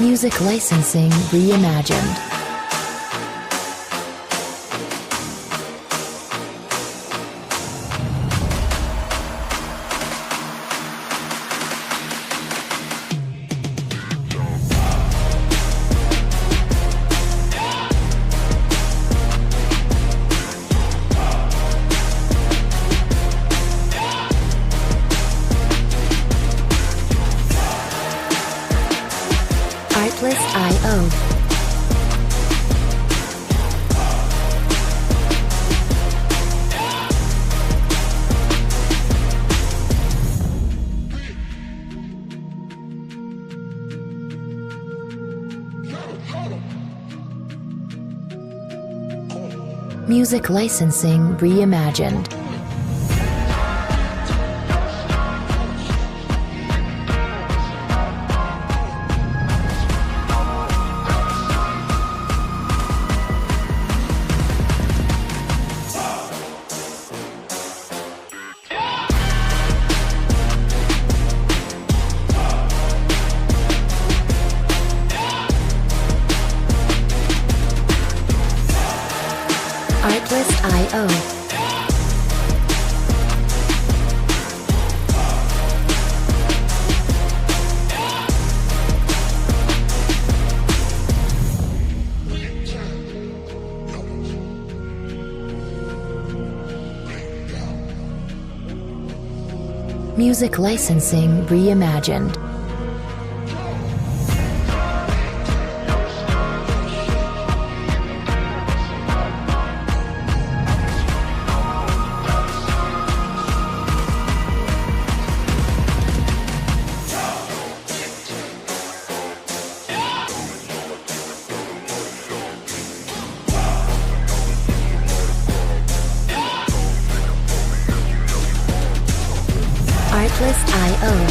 Music licensing reimagined. Artlist.io. Music licensing reimagined. Artlist.io. Music licensing reimagined. Artlist.io.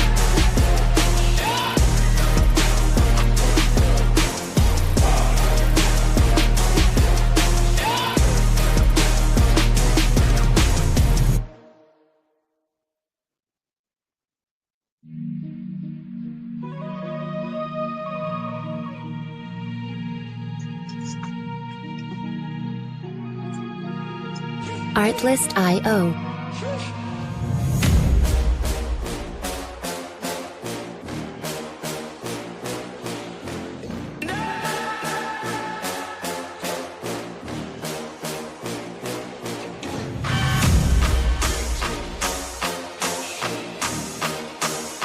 Artlist.io.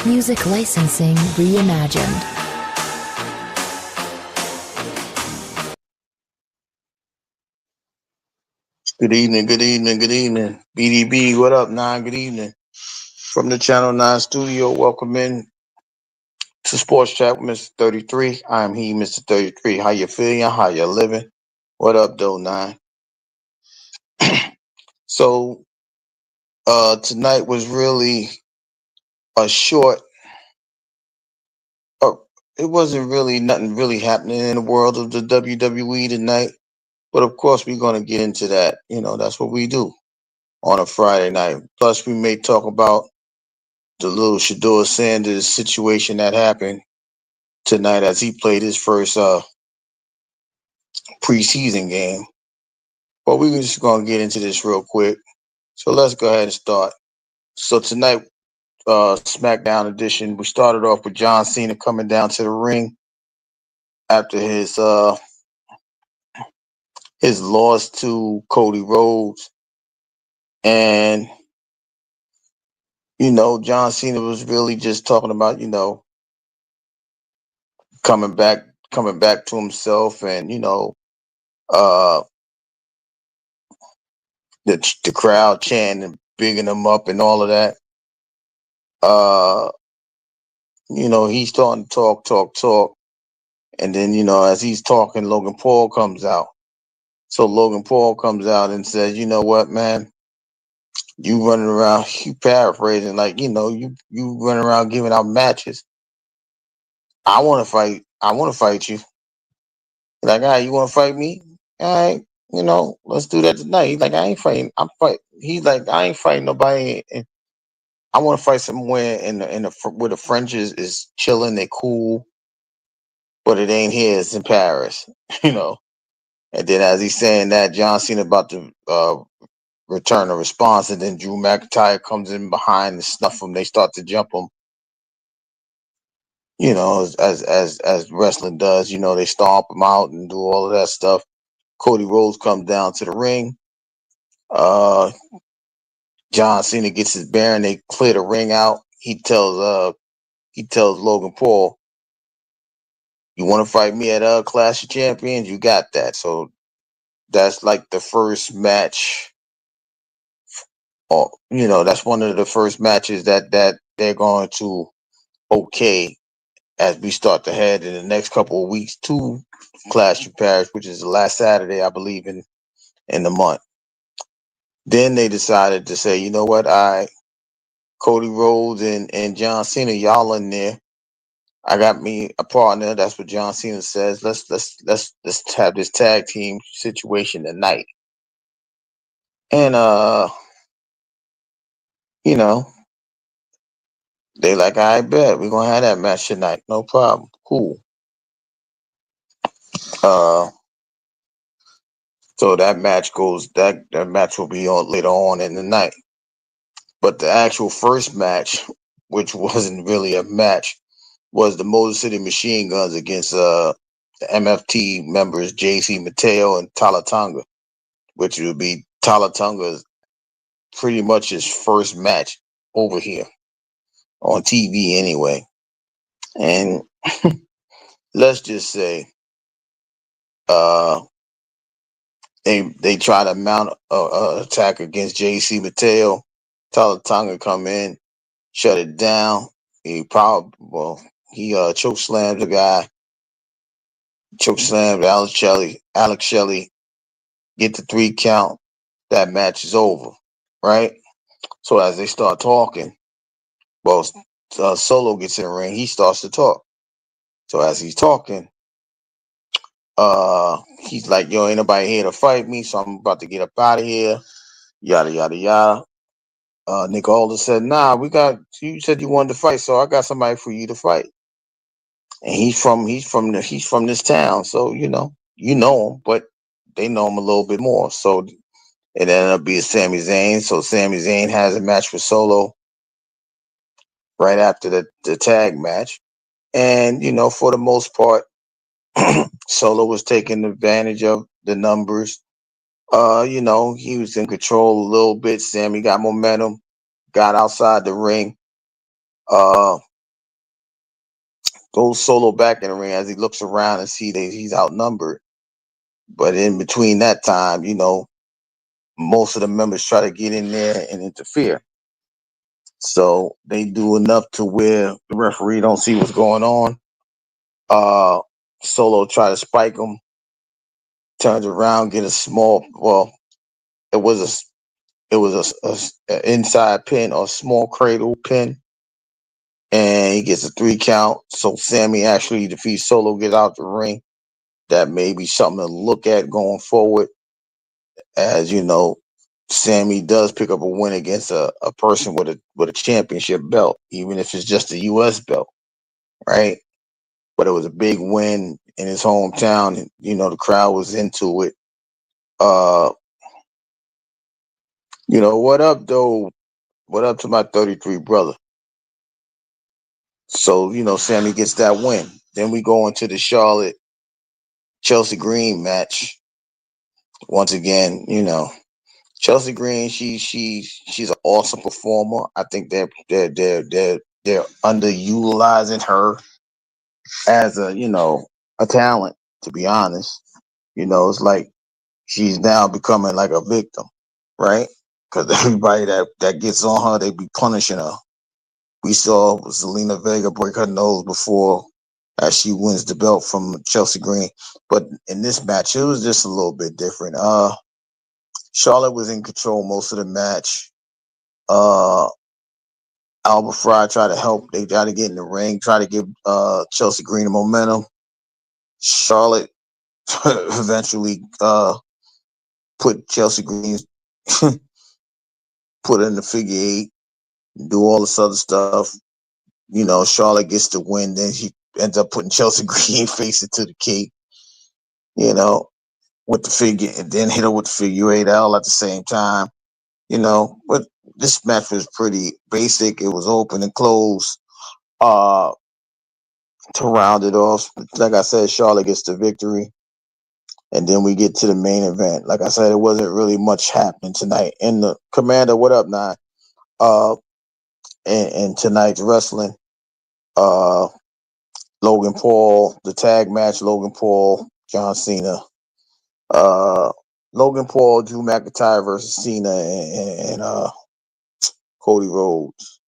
Music licensing reimagined. Good evening, good evening, good evening. BDB, what up, Nine? Good evening. From the Channel 9 studio, welcome in to Sports Chat with Mr. 33. I'm he, Mr. 33. How you feeling? How you living? What up, though, Nine? So, tonight was really a short, uh, it wasn't really nothing really happening in the world of the WWE tonight. But of course, we're going to get into that. You know, that's what we do on a Friday night. Plus, we may talk about the little Shador Sanders situation that happened tonight as he played his first preseason game. But we're just going to get into this real quick. So let's go ahead and start. So tonight, SmackDown edition, we started off with John Cena coming down to the ring after his loss to Cody Rhodes. And, John Cena was really just talking about, coming back to himself and, uh, the crowd chanting and bigging him up and all of that. Uh, he's starting to talk. And then, as he's talking, Logan Paul comes out. So Logan Paul comes out and says, you know what, man, you running around, you paraphrasing, like, you running around giving out matches. I want to fight. I want to fight you. Like, all right, you want to fight me? All right, let's do that tonight. He's like, I ain't fighting. I'm fight. He's like, I ain't fighting nobody. And I want to fight somewhere where the French is chilling. They're cool. but it ain't here. It's in Paris, you know. And then as he's saying that, John Cena about to return a response, and then Drew McIntyre comes in behind and snuff him. They start to jump him, you know, as wrestling does. You know, they stomp him out and do all of that stuff. Cody Rhodes comes down to the ring. Uh, John Cena gets his bearing. They clear the ring out. He tells Logan Paul, "You want to fight me at Clash of Champions? You got that." So that's like the first match. Or you know, that's one of the first matches that they're going to okay as we start to head in the next couple of weeks to Clash of Paris, which is the last Saturday, I believe, in the month. Then they decided to say, you know what, Cody Rhodes and John Cena, y'all in there. I got me a partner. That's what John Cena says. Let's have this tag team situation tonight. And you know, they like, I bet we're gonna have that match tonight. No problem. Cool. Uh so that match will be on later on in the night. But the actual first match, which wasn't really a match, was the Motor City Machine Guns against the MFT members JC Mateo and Talatonga, which would be Talatonga's pretty much his first match over here on TV anyway. And let's just say uh they try to mount a attack against JC Mateo. Talatonga come in, shut it down. He choke slammed the guy, choke slammed Alex Shelley, get the 3 count. That match is over, right? So as they start talking, well, Solo gets in the ring. He starts to talk. So as he's talking, he's like, "Yo, ain't nobody here to fight me, so I'm about to get up out of here." Yada yada yada. Nick Aldis said, "Nah, you said you wanted to fight, so I got somebody for you to fight." And he's from this town, so you know him, but they know him a little bit more. So it ended up being Sami Zayn. So Sami Zayn has a match with Solo right after the tag match. And, for the most part, Solo was taking advantage of the numbers. He was in control a little bit. Sammy got momentum, got outside the ring, uh, goes Solo back in the ring as he looks around and see that he's outnumbered. But in between that time, most of the members try to get in there and interfere. So they do enough to where the referee don't see what's going on. Solo try to spike him, turns around, get a small. Well, it was a inside pin or small cradle pin, and he gets a 3 count. So Sammy actually defeats Solo, get out the ring. That may be something to look at going forward, as Sammy does pick up a win against a person with a championship belt, even if it's just a U.S. belt, right? But it was a big win in his hometown, and the crowd was into it. What up though? What up to my 33 brother? So Sammy gets that win. Then we go into the Charlotte Chelsea Green match. Once again, Chelsea Green, she's an awesome performer. I think they're underutilizing her as a talent. To be honest, it's like she's now becoming like a victim, right? Because everybody that gets on her, they be punishing her. We saw Zelina Vega break her nose before as she wins the belt from Chelsea Green. But in this match, it was just a little bit different. Charlotte was in control most of the match. Alba Fry tried to help. They tried to get in the ring, try to give Chelsea Green a momentum. Charlotte eventually put Chelsea Green, put in the figure 8, do all this other stuff. Charlotte gets the win. Then ends up putting Chelsea Green face into the cape, you know, with the figure, and then hit her with the figure 8L at the same time, But this match was pretty basic. It was open and closed. Uh, to round it off, like I said, Charlotte gets the victory. And then we get to the main event. Like I said, it wasn't really much happening tonight. And the Commander, what up, Nine? In tonight's wrestling, Logan Paul, the tag match, Logan Paul, John Cena. Logan Paul, Drew McIntyre versus Cena and Cody Rhodes.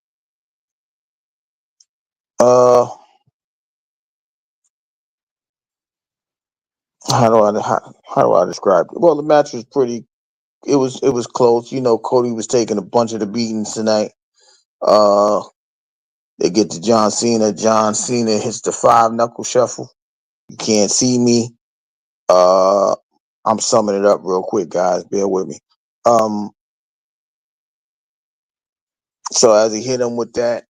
How do I describe it? Well, the match was pretty. It was close. Cody was taking a bunch of the beatings tonight. They get to John Cena. John Cena hits the 5-knuckle shuffle. You can't see me. I'm summing it up real quick, guys. Bear with me. So as he hit him with that,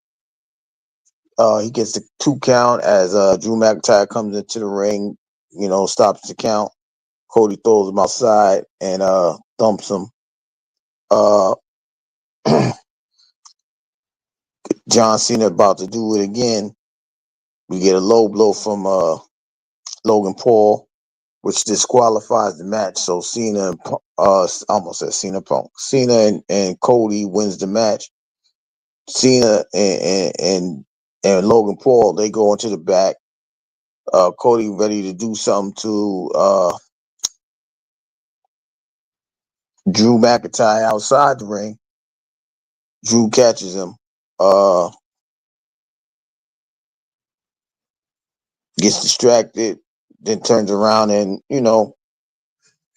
he gets the 2 count as Drew McIntyre comes into the ring, stops the count. Cody throws him outside and thumps him. John Cena about to do it again. We get a low blow from Logan Paul, which disqualifies the match. So Cena, almost said Cena Punk. Cena and Cody wins the match. Cena and Logan Paul, they go into the back. Cody ready to do something to Drew McIntyre outside the ring. Drew catches him. Gets distracted, then turns around and,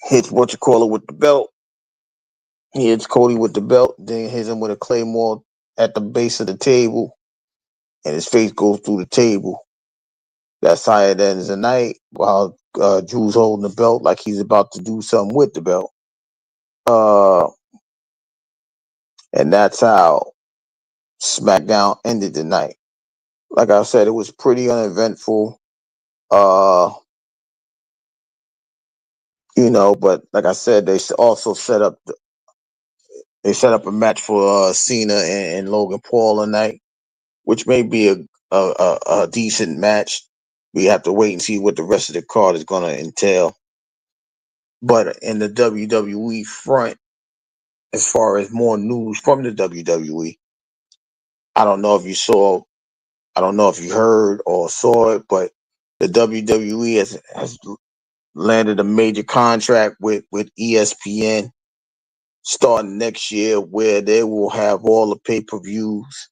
hits with the belt. He hits Cody with the belt, then hits him with a Claymore at the base of the table, and his face goes through the table. That's how it ends the night, while Drew's holding the belt like he's about to do something with the belt. And that's how SmackDown ended the night. Like I said, it was pretty uneventful. But like I said, they also set up a match for Cena and Logan Paul tonight, which may be a decent match. We have to wait and see what the rest of the card is going to entail. But in the WWE front, as far as more news from the WWE, I don't know if you heard or saw it, but the WWE has landed a major contract with ESPN starting next year, where they will have all the pay-per-views.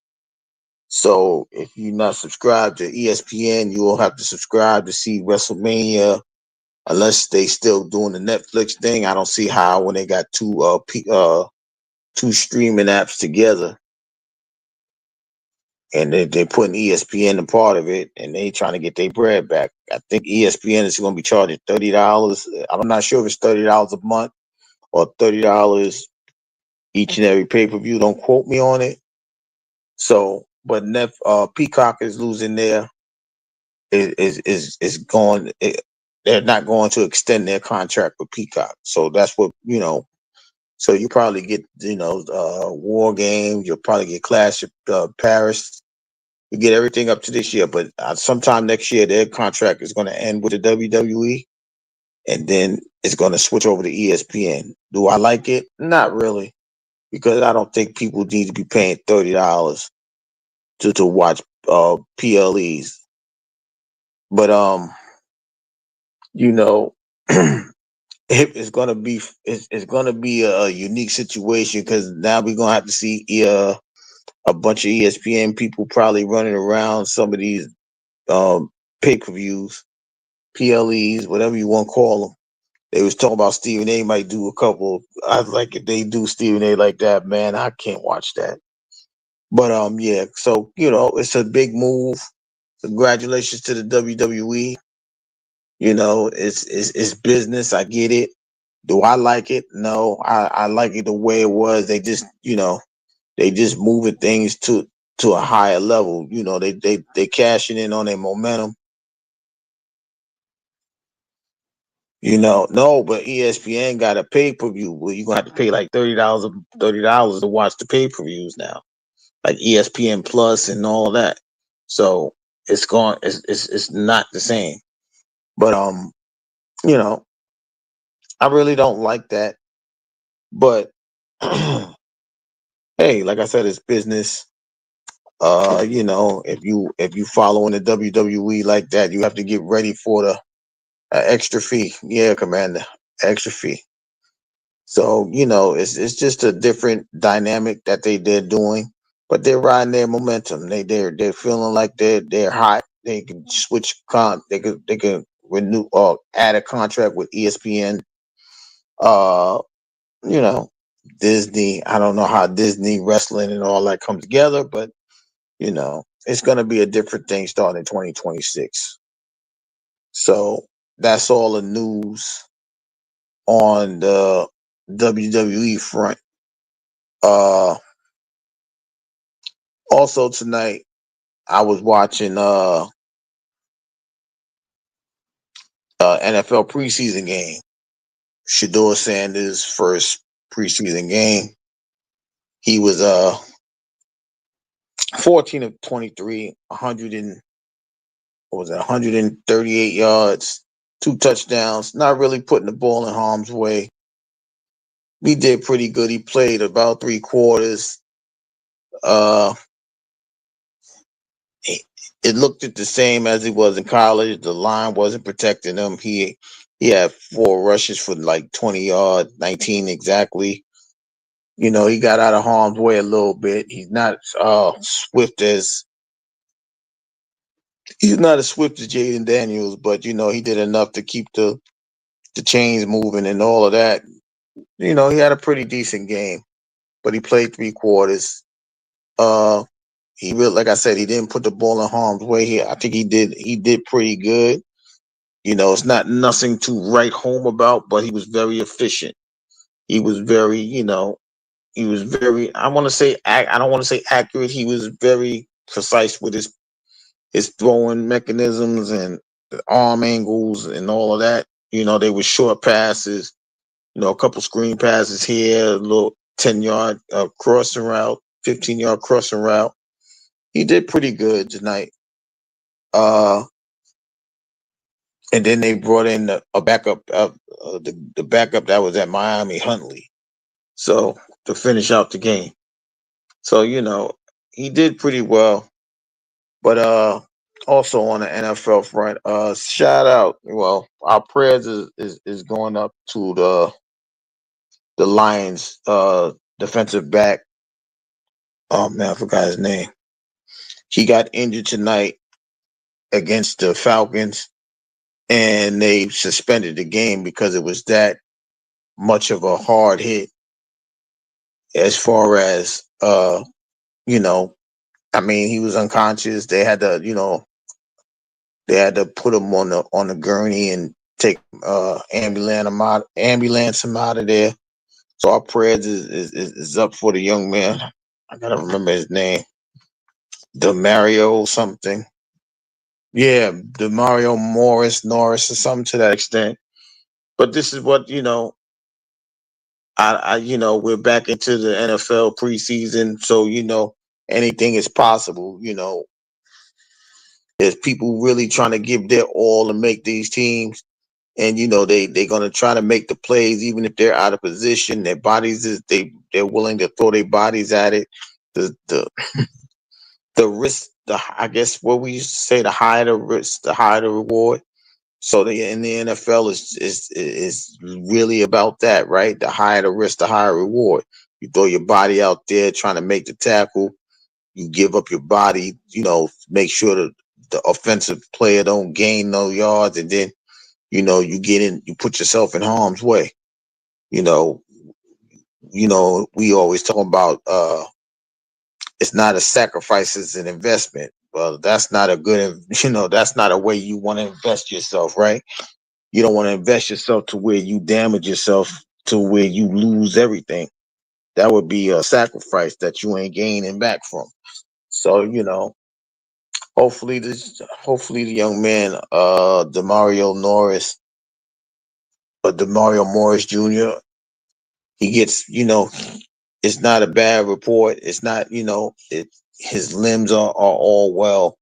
So if you're not subscribed to ESPN, you will have to subscribe to see WrestleMania, unless they still doing the Netflix thing. I don't see how, when they got two streaming apps together, and they putting ESPN a part of it, and they trying to get their bread back. I think ESPN is going to be charging $30. I'm not sure if it's $30 a month or $30 each and every pay-per-view. Don't quote me on it. So, but Peacock is losing their is going. They're not going to extend their contract with Peacock. So that's what. So you probably get War Games. You'll probably get Clash of Paris. You get everything up to this year, but sometime next year their contract is going to end with the WWE, and then it's going to switch over to ESPN. Do I like it? Not really, because I don't think people need to be paying $30 to watch PLEs. But it's gonna be a unique situation, because now we're gonna have to see a bunch of ESPN people probably running around some of these pay-per-views, PLEs, whatever you want to call them. They was talking about Stephen A might do a couple. I like if they do Stephen A like that, man. I can't watch that. But yeah. So it's a big move. Congratulations to the WWE. It's business. I get it. Do I like it? No, I like it the way it was. They just moving things to a higher level. They cashing in on their momentum. No, but ESPN got a pay per view. Well, you're gonna have to pay like $30 to watch the pay per views now, like ESPN Plus and all of that. So it's not the same. But you know, I really don't like that. But hey, like I said, it's business. If you following the WWE like that, you have to get ready for the extra fee. Yeah, Commander, extra fee. So it's just a different dynamic that they're doing, but they're riding their momentum. They're feeling like they're hot. They can switch they could renew or add a contract with ESPN. Uh, you know, Disney. I don't know how Disney wrestling and all that come together, but it's gonna be a different thing starting in 2026. So that's all the news on the WWE front. Uh Also tonight, I was watching NFL preseason game. Shador Sanders' first preseason game. He was 14 of 23, 100 and what was it, 138 yards, 2 touchdowns. Not really putting the ball in harm's way. He did pretty good. He played about 3 quarters. Uh, it looked the same as he was in college. The line wasn't protecting him. He had 4 rushes for like 20 yards, 19 exactly. He got out of harm's way a little bit. He's not as swift as Jaden Daniels, but he did enough to keep the chains moving and all of that. He had a pretty decent game, but he played 3 quarters. Uh, he really, like I said, he didn't put the ball in harm's way here. I think he did pretty good. It's not nothing to write home about, but he was very efficient. He was very, I want to say, I don't want to say accurate. He was very precise with his throwing mechanisms and the arm angles and all of that. They were short passes, a couple screen passes here, a little 10-yard crossing route, 15-yard crossing route. He did pretty good tonight. Uh, and then they brought in a backup, the backup that was at Miami, Huntley. So to finish out the game. So he did pretty well. But also on the NFL front, shout out. Well, our prayers is going up to the Lions defensive back. Oh man, I forgot his name. He got injured tonight against the Falcons, and they suspended the game because it was that much of a hard hit. As far as you know, I mean, he was unconscious. They had to put him on the gurney and take ambulance him out of there. So our prayers is up for the young man. I gotta remember his name. Demario something. Yeah, Demario Norris or something to that extent. But this is what we're back into the NFL preseason, so anything is possible. There's people really trying to give their all to make these teams, and they're gonna try to make the plays even if they're out of position. Their bodies they're willing to throw their bodies at it. The risk, I guess what we used to say, the higher the risk, the higher the reward. So in the NFL is really about that, right? The higher the risk, the higher reward. You throw your body out there trying to make the tackle. You give up your body, make sure that the offensive player don't gain no yards, and then you get in, you put yourself in harm's way. You know, we always talk about it's not a sacrifice, it's an investment. Well, that's not a good, that's not a way you want to invest yourself, right? You don't want to invest yourself to where you damage yourself to where you lose everything. That would be a sacrifice that you ain't gaining back from. So, hopefully the young man, Demario Norris, Demario Morris Jr. He gets, it's not a bad report. It's not, his limbs are all well,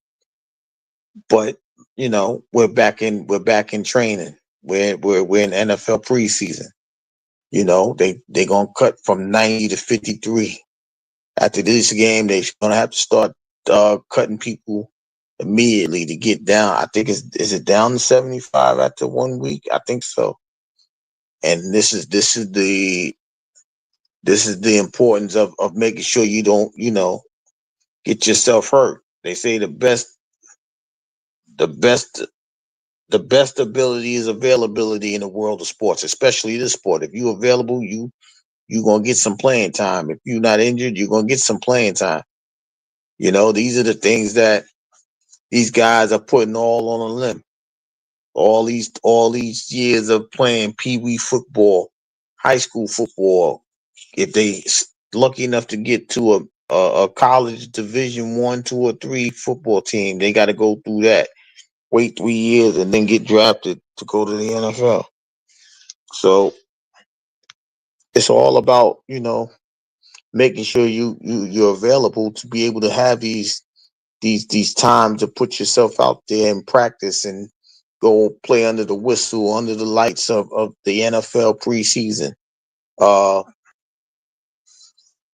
but we're back in training. We're in NFL preseason. They gonna cut from 90 to 53. After this game, they're gonna have to start cutting people immediately to get down. I think is it down to 75 after 1 week? I think so. And this is the importance of making sure you don't get yourself hurt. They say the best the best ability is availability in the world of sports, especially this sport. If you're available, you gonna get some playing time. If you're not injured, you're gonna get some playing time. These are the things that these guys are putting all on a limb. All these years of playing pee wee football, high school football. If they lucky enough to get to a college Division 1, 2, or 3 football team, they got to go through that. Wait 3 years and then get drafted to go to the NFL. So it's all about making sure you're available to be able to have these times to put yourself out there and practice and go play under the whistle, under the lights of the NFL preseason. Uh,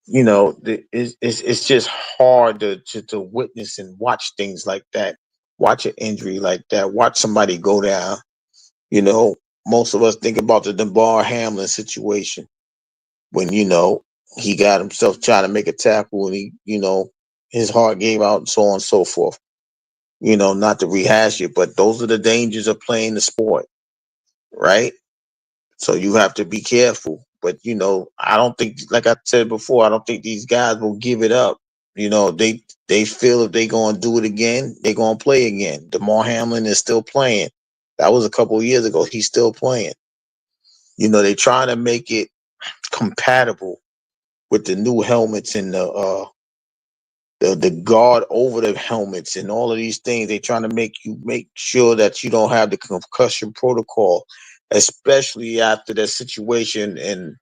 it's just hard to witness and watch things like that. Watch an injury like that. Watch somebody go down. You know, most of us think about the DeBar Hamlin situation when he got himself trying to make a tackle and his heart gave out and so on and so forth. Not to rehash it, but those are the dangers of playing the sport, right? So you have to be careful. But I don't think, like I said before, I don't think these guys will give it up. They feel if they gonna do it again, they gonna play again. DeMar Hamlin is still playing. That was a couple of years ago. He's still playing. They trying to make it compatible with the new helmets and the guard over the helmets and all of these things. They trying to make sure that you don't have the concussion protocol, especially after that situation in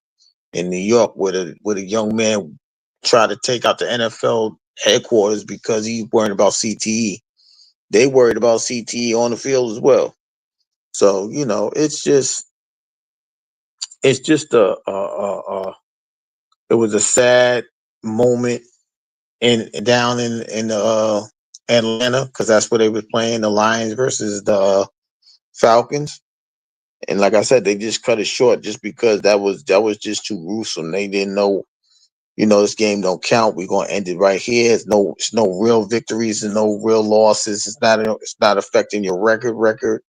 New York where the young man tried to take out the NFL headquarters because he's worried about CTE. They worried about CTE on the field as well. So it's just it was a sad moment in down in Atlanta because that's where they were playing the Lions versus the Falcons. And like I said, they just cut it short just because that was just too gruesome. They didn't know, this game don't count. We're gonna end it right here. It's no real victories and no real losses. It's not affecting your record,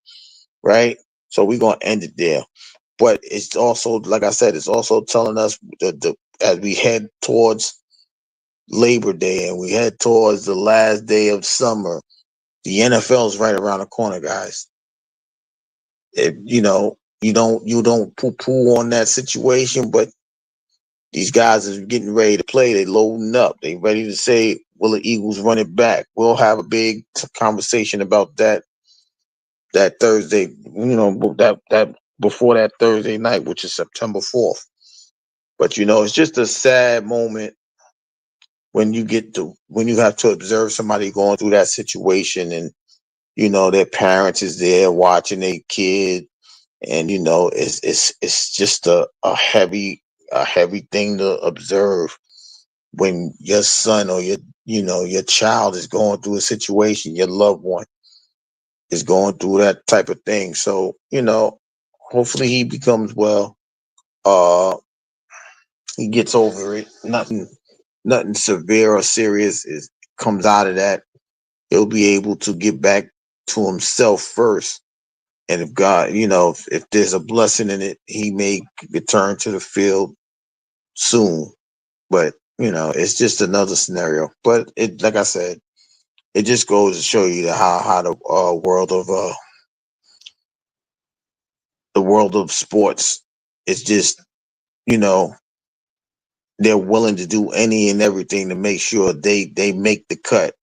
right? So we're gonna end it there. But it's also, like I said, it's also telling us the as we head towards Labor Day and we head towards the last day of summer, the NFL is right around the corner, guys. You don't poo-poo on that situation, but these guys are getting ready to play. They loading up. They ready to say, will the Eagles run it back? We'll have a big conversation about that Thursday, that before that Thursday night, which is September 4th. But it's just a sad moment when you have to observe somebody going through that situation and their parents is there watching their kid, and it's just a heavy thing to observe when your son or your child is going through a situation, your loved one is going through that type of thing. So hopefully he becomes well. uh he gets over it. Nothing severe or serious is comes out of that. He'll be able to get back to himself first. And if God, if there's a blessing in it, he may return to the field soon. But it's just another scenario. But it, like I said, it just goes to show you how the world of sports is just, you know, they're willing to do any and everything to make sure they make the cut.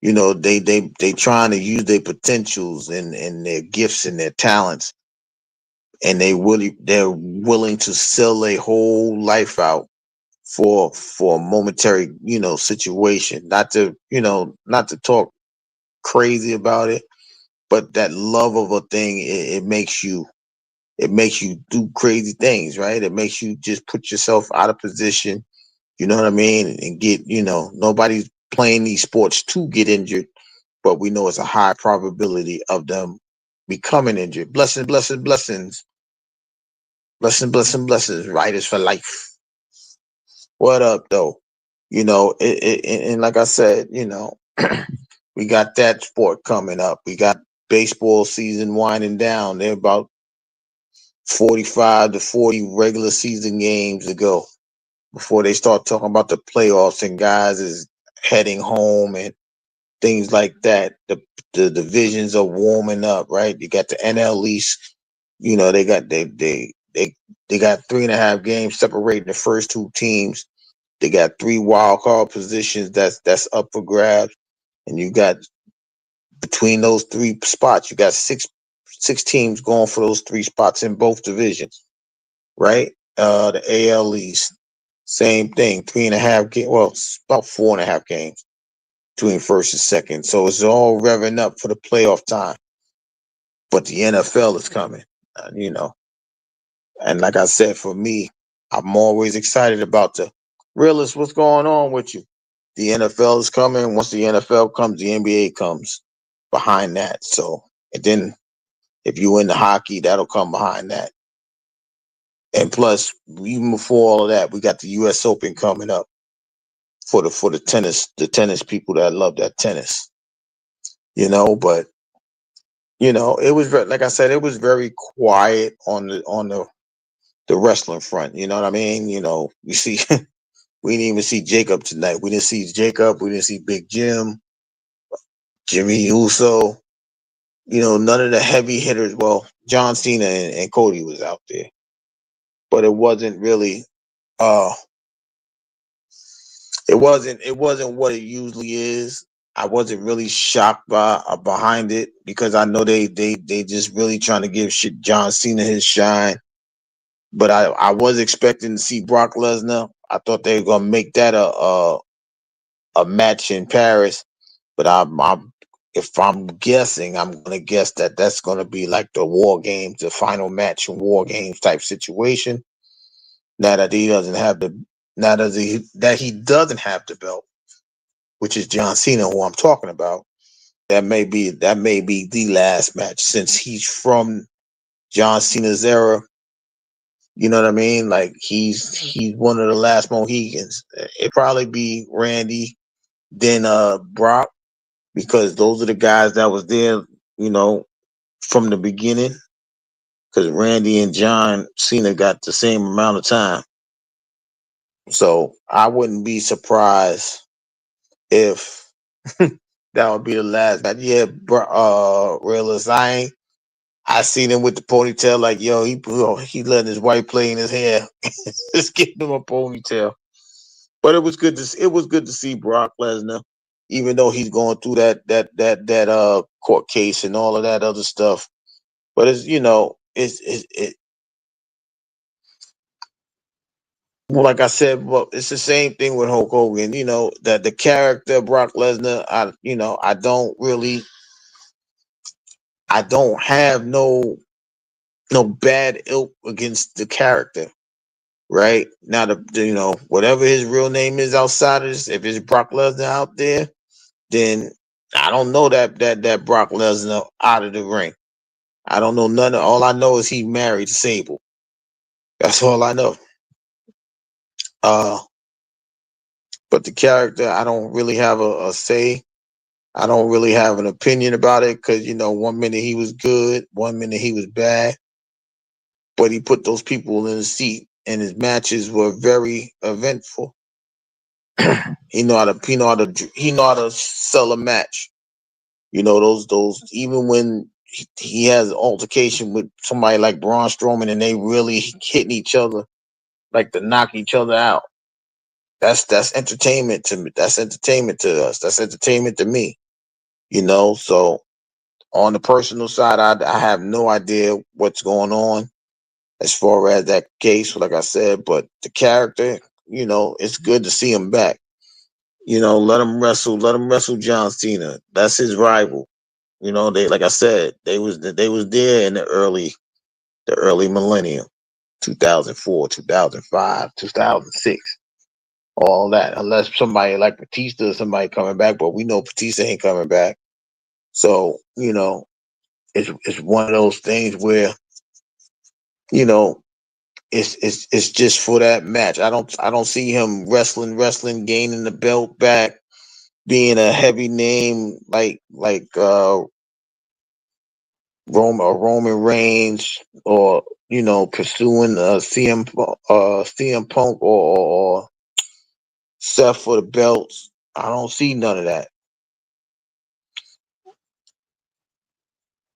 They trying to use their potentials and their gifts and their talents and they're willing to sell their whole life out for a momentary, situation. Not to talk crazy about it, but that love of a thing, it makes you do crazy things, right? It makes you just put yourself out of position, you know what I mean? And get, nobody's playing these sports to get injured, but we know it's a high probability of them becoming injured. Blessings, blessings, blessings, blessings, blessings, blessings. Writers for life. What up, though? And like I said, we got that sport coming up. We got baseball season winding down. They're about 45 to 40 regular season games to go before they start talking about the playoffs and guys is heading home and things like that. The divisions are warming up, right? You got the NL East. They got 3.5 games separating the first two teams. They got 3 wild card positions that's up for grabs, and you got between those 3 spots, you got six teams going for those 3 spots in both divisions, right? The AL East, same thing, 3.5 games. Well, it's about 4.5 games between first and second. So it's all revving up for the playoff time. But the NFL is coming, you know. And like I said, for me, I'm always excited about the realist. What's going on with you? The NFL is coming. Once the NFL comes, the NBA comes behind that. So, and then if you into hockey, that'll come behind that. And plus, even before all of that, we got the U.S. Open coming up for the tennis people that love that tennis. But it was like I said, it was very quiet on the wrestling front. You know what I mean? You see, we didn't even see Jacob tonight. We didn't see Jacob. We didn't see Big Jim, Jimmy Uso. None of the heavy hitters. Well, John Cena and Cody was out there, but it wasn't really. Uh, it wasn't what it usually is. I wasn't really shocked behind it because I know they just really trying to give John Cena his shine. But I was expecting to see Brock Lesnar. I thought they were gonna make that a match in Paris. But if I'm guessing, I'm gonna guess that that's gonna be like the War Games, the final match in War Games type situation. Now that he doesn't have the now that he doesn't have the belt, which is John Cena, who I'm talking about. That may be the last match since he's from John Cena's era. You know what I mean? Like he's one of the last Mohegans. It'd probably be Randy, then Brock, because those are the guys that was there, from the beginning. Because Randy and John Cena got the same amount of time. So I wouldn't be surprised if that would be the last match. Yeah, realist. I seen him with the ponytail. Like, yo, he letting his wife play in his hair. Just giving him a ponytail. But it was good to see Brock Lesnar, even though he's going through that court case and all of that other stuff. But well, like I said, well, it's the same thing with Hulk Hogan. That the character Brock Lesnar, I don't have no bad ilk against the character. Right now, whatever his real name is outside of this, if it's Brock Lesnar out there, then I don't know that Brock Lesnar out of the ring. I don't know none of. All I know is he married Sable. That's all I know. Uh, but the character, I don't really have a say. I don't really have an opinion about it because 1 minute he was good, 1 minute he was bad. But he put those people in the seat, and his matches were very eventful. He know how to sell a match. Those even when he has an altercation with somebody like Braun Strowman and they really hitting each other like to knock each other out. That's entertainment to me. That's entertainment to us. That's entertainment to me. So on the personal side, I have no idea what's going on. as far as that case, like I said. But the character, it's good to see him back. Let him wrestle John Cena. That's his rival. They, like I said, they was there in the early millennium, 2004, 2005, 2006, all that. Unless somebody like Batista or somebody coming back, but we know Batista ain't coming back. So it's one of those things where you know it's just for that match. I don't see him wrestling, gaining the belt back, being a heavy name like Roman Reigns, or pursuing CM Punk, or Seth for the belts. I don't see none of that.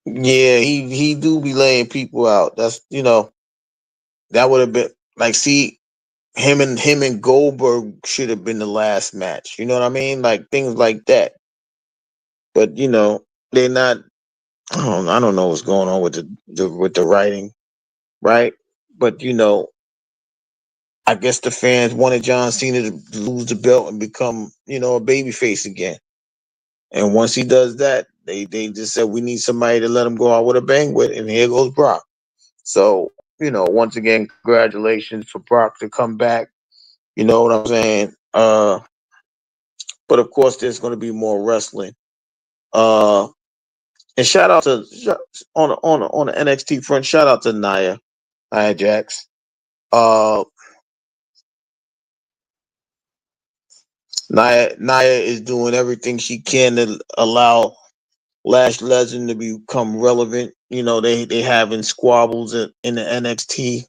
Yeah, he do be laying people out. That would have been like, see, him and Goldberg should have been the last match. You know what I mean? Like things like that. But they're not. I don't know what's going on with the writing, right? But I guess the fans wanted John Cena to lose the belt and become a baby face again. And once he does that, they just said we need somebody to let him go out with a bang with, and here goes Brock. So once again, congratulations for Brock to come back. You know what I'm saying? But of course, there's going to be more wrestling. Uh, and shout out to on the NXT front. Shout out to Nia Jax. Uh, Nia is doing everything she can to allow Lash Legend to become relevant. They having squabbles in the NXT,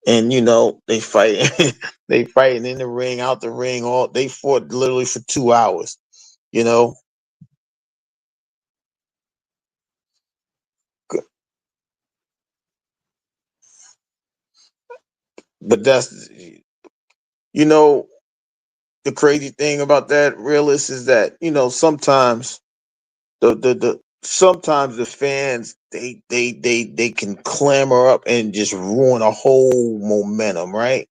and they fight. They fighting in the ring, out the ring. All they fought literally for 2 hours. You know, but that's you know the crazy thing about that, realist, is that sometimes sometimes the fans they can clamor up and just ruin a whole momentum, right?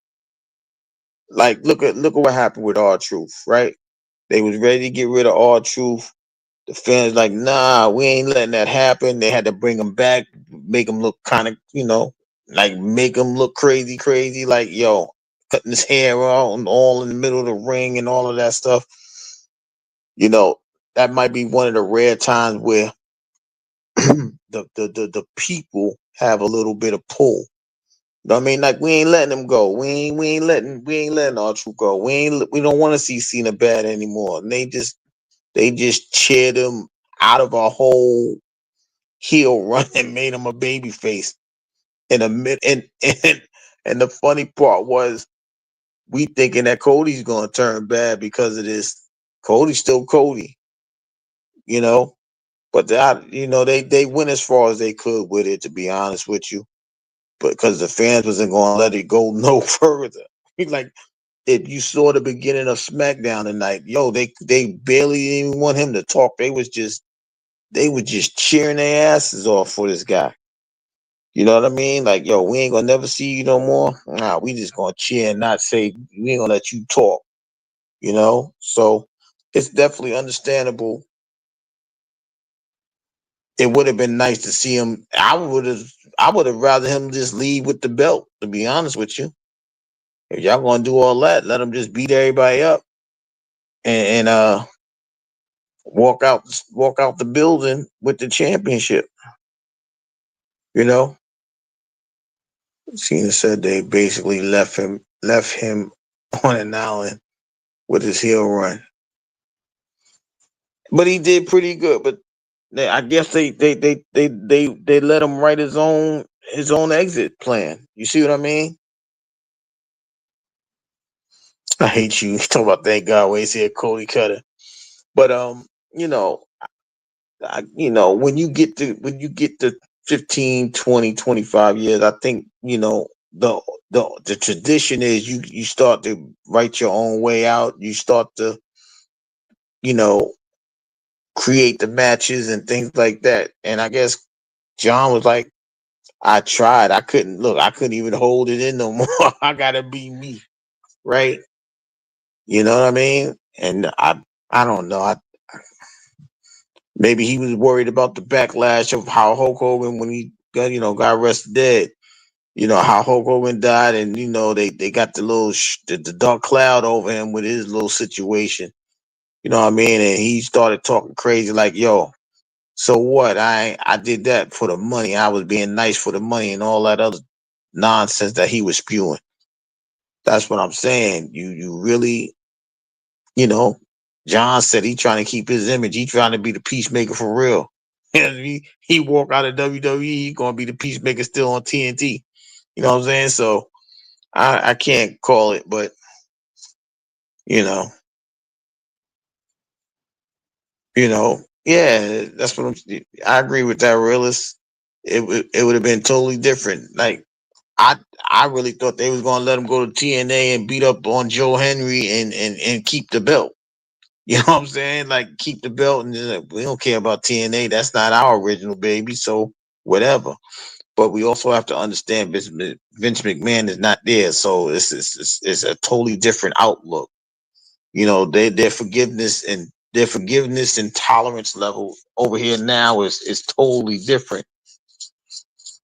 Like look at what happened with R-Truth, right? They was ready to get rid of R-Truth. The fans like, nah, we ain't letting that happen. They had to bring him back, make him look kind of, like make him look crazy, like, yo, cutting his hair out and all in the middle of the ring and all of that stuff. You know, that might be one of the rare times where the people have a little bit of pull. You know what I mean? Like we ain't letting him go. We ain't letting R-Truth go. We don't want to see Cena bad anymore. And they just cheered him out of a whole heel run and made him a baby face in a mid and the funny part was we thinking that Cody's gonna turn bad because of this. Cody's still Cody, you know. But they went as far as they could with it, to be honest with you. But because the fans wasn't gonna let it go no further. Like if you saw the beginning of SmackDown tonight, yo, they barely even want him to talk. They were just cheering their asses off for this guy. You know what I mean? Like, yo, we ain't gonna never see you no more. Nah, we just gonna cheer and not say we ain't gonna let you talk. So it's definitely understandable. It would have been nice to see him. I would have rather him just leave with the belt. To be honest with you, if y'all gonna do all that, let him just beat everybody up and walk out the building with the championship. You know, Cena said they basically left him on an island with his heel run, but he did pretty good. But I guess they let him write his own exit plan. You see what I mean? I hate you. Talk about thank God we said Cody Cutter, but you know, when you get to 15, 20, 25 years, I think the tradition is you start to write your own way out. You start to you know create the matches and things like that. And I guess John was like, I tried. I couldn't look. I couldn't even hold it in no more. I gotta be me, right? You know what I mean? And I don't know. Maybe he was worried about the backlash of how Hulk Hogan, when he got got arrested dead. How Hulk Hogan died, and they got the little the dark cloud over him with his little situation. You know what I mean? And he started talking crazy, like, "Yo, so what? I did that for the money. I was being nice for the money, and all that other nonsense that he was spewing." That's what I'm saying. You really, you know, John said he trying to keep his image. He trying to be the peacemaker for real. And he walk out of WWE, he gonna be the peacemaker still on TNT. You know what I'm saying? So I can't call it, but you know, yeah, that's what I agree with that, realist. It would have been totally different. Like I I really thought they was gonna let him go to TNA and beat up on Joe Henry and keep the belt. You know what I'm saying? Like keep the belt, and like, we don't care about TNA. That's not our original baby. So whatever. But we also have to understand Vince McMahon is not there, so it's a totally different outlook. Their forgiveness and tolerance level over here now is totally different.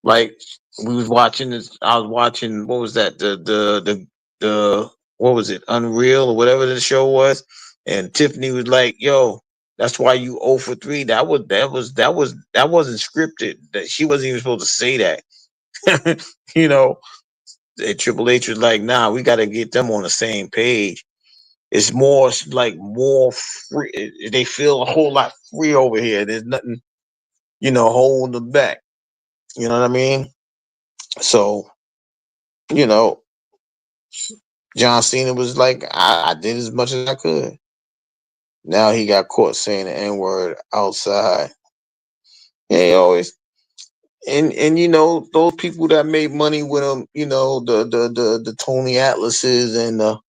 Like we was watching this, I was watching, what was that? The what was it? Unreal or whatever the show was, and Tiffany was like, "Yo, that's why you 0 for 3. That wasn't scripted. That she wasn't even supposed to say that." you know, and Triple H was like, "Nah, we got to get them on the same page. It's more like more free. They feel a whole lot free over here. There's nothing, holding them back. You know what I mean?" So, you know, John Cena was like, I did as much as I could. Now he got caught saying the N word outside. Yeah, he always and those people that made money with him, the Tony Atlases and the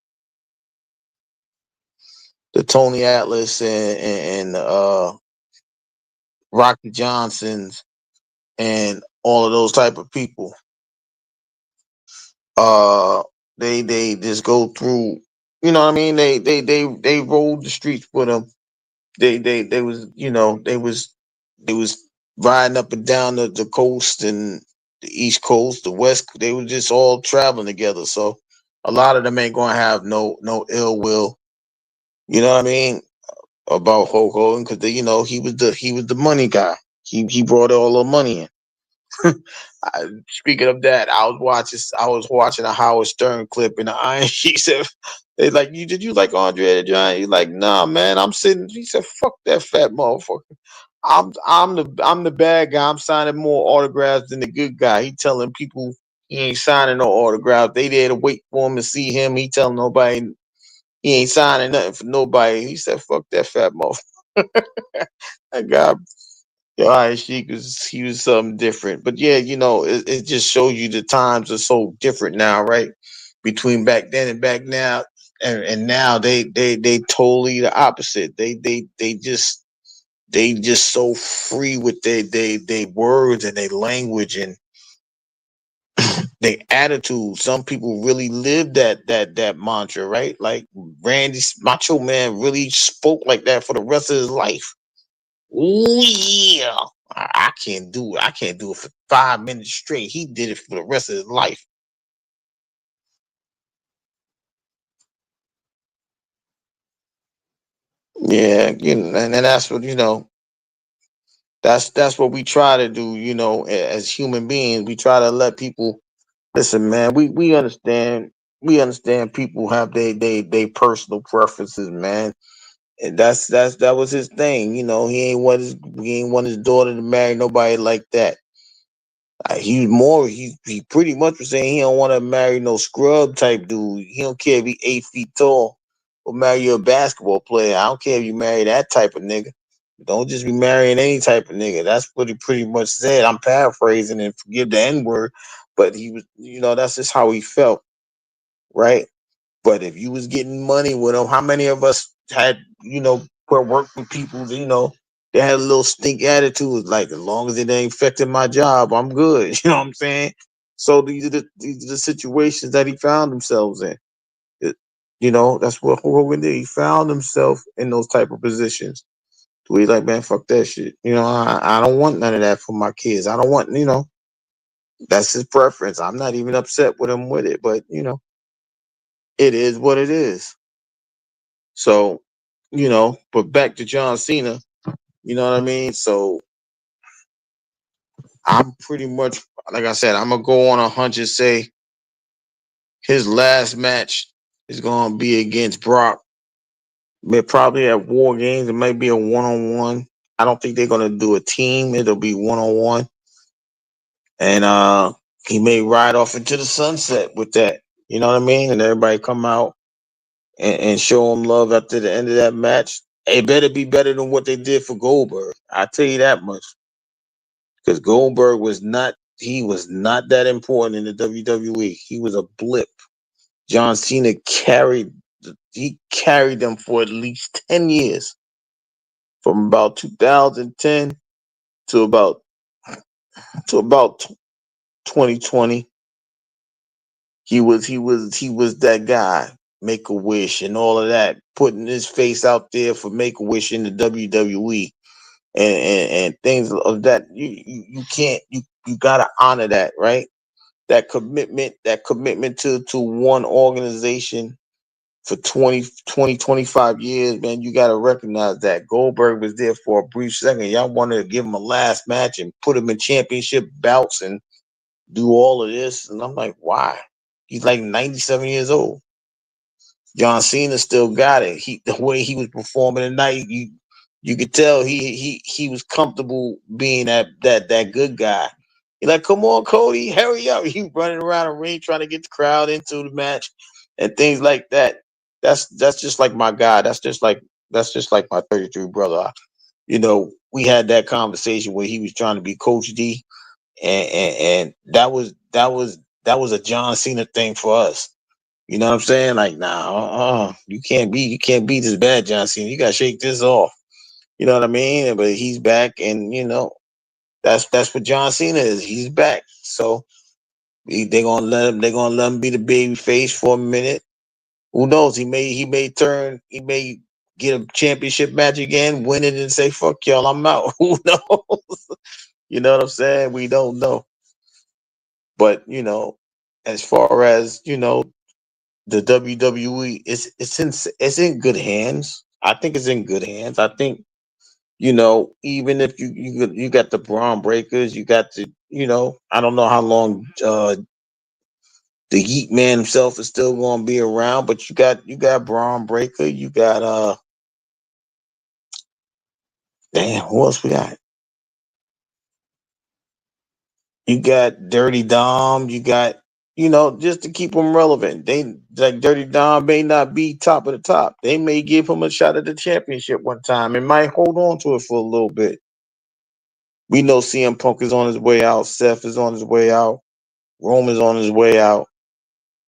Tony Atlas and Rocky Johnsons and all of those type of people. Uh, they just go through. You know what I mean? They rolled the streets with him. They was they was riding up and down the coast and the east coast, the west. They were just all traveling together. So a lot of them ain't gonna have no ill will. You know what I mean? About Hulk Hogan, because he was the money guy. He brought all the money in. Speaking of that, I was watching a Howard Stern clip in the Iron Sheik. Said they like, did you like Andre the Giant? He's like, nah, man. I'm sitting. He said, fuck that fat motherfucker. I'm the bad guy. I'm signing more autographs than the good guy. He telling people he ain't signing no autograph. They there to wait for him to see him. He telling nobody he ain't signing nothing for nobody. He said, fuck that fat motherfucker. That guy, yeah, he was something different. But yeah, it just shows you the times are so different now, right? Between back then and back now, and now they totally the opposite. They just so free with their words and their language and their attitude. Some people really live that mantra, right? Like Randy Macho Man really spoke like that for the rest of his life. Oh yeah. I can't do it. I can't do it for 5 minutes straight. He did it for the rest of his life. Yeah, and that's what that's what we try to do, as human beings. We try to let people listen, man. We understand people have they personal preferences, man. And that was his thing. He ain't want his daughter to marry nobody like that. He pretty much was saying he don't want to marry no scrub type dude. He don't care if he 8 feet tall or marry a basketball player. I don't care if you marry that type of nigga. Don't just be marrying any type of nigga. That's what he pretty much said. I'm paraphrasing and forgive the N word, but he was, that's just how he felt, right? But if you was getting money with him, how many of us had, worked with people, they had a little stink attitude, like as long as it ain't affecting my job, I'm good. You know what I'm saying? So these are the situations that he found himself in. It- that's what Hogan did. He found himself in those type of positions. So he's like, man, fuck that shit. I don't want none of that for my kids. I don't want, that's his preference. I'm not even upset with him with it, but it is what it is. So, but back to John Cena, you know what I mean? So I'm pretty much, like I said, I'm gonna go on a hunch and say his last match is gonna be against Brock. Probably at War Games. It might be a one-on-one. I don't think they're gonna do a team. It'll be one-on-one. And he may ride off into the sunset with that. You know what I mean? And everybody come out and show him love after the end of that match. It better be better than what they did for Goldberg. I tell you that much. Because Goldberg was not that important in the WWE. He was a blip. John Cena carried them for at least 10 years. From about 2010 to about 2020. He was that guy. Make a Wish and all of that, putting his face out there for Make a Wish in the WWE and things of that. You can't you gotta honor that, right? That commitment to one organization for 25 years, man. You got to recognize that Goldberg was there for a brief second. Y'all wanted to give him a last match and put him in championship bouts and do all of this, and I'm like, why? He's like 97 years old. John Cena still got it. The way he was performing tonight, you could tell he was comfortable being that good guy. He's like, come on, Cody, hurry up. He running around the ring trying to get the crowd into the match and things like that. That's just like my guy. That's just like my 33 brother. We had that conversation where he was trying to be Coach D, and that was a John Cena thing for us. You know what I'm saying? Like, nah, you can't be this bad, John Cena. You gotta shake this off. You know what I mean? But he's back, and that's what John Cena is. He's back, so they're gonna let him. They're gonna let him be the baby face for a minute. Who knows? He may get a championship match again, win it, and say, "Fuck y'all, I'm out." Who knows? You know what I'm saying? We don't know. But as far as the WWE, it's in good hands. I think it's in good hands. I think even if you got the Braun Breakers, you got I don't know how long the Heat Man himself is still going to be around, but you got Braun Breaker, you got damn, who else we got? You got Dirty Dom, you got just to keep them relevant. They like Dirty Dom may not be top of the top. They may give him a shot at the championship one time and might hold on to it for a little bit. We know CM Punk is on his way out, Seth is on his way out, Roman's on his way out.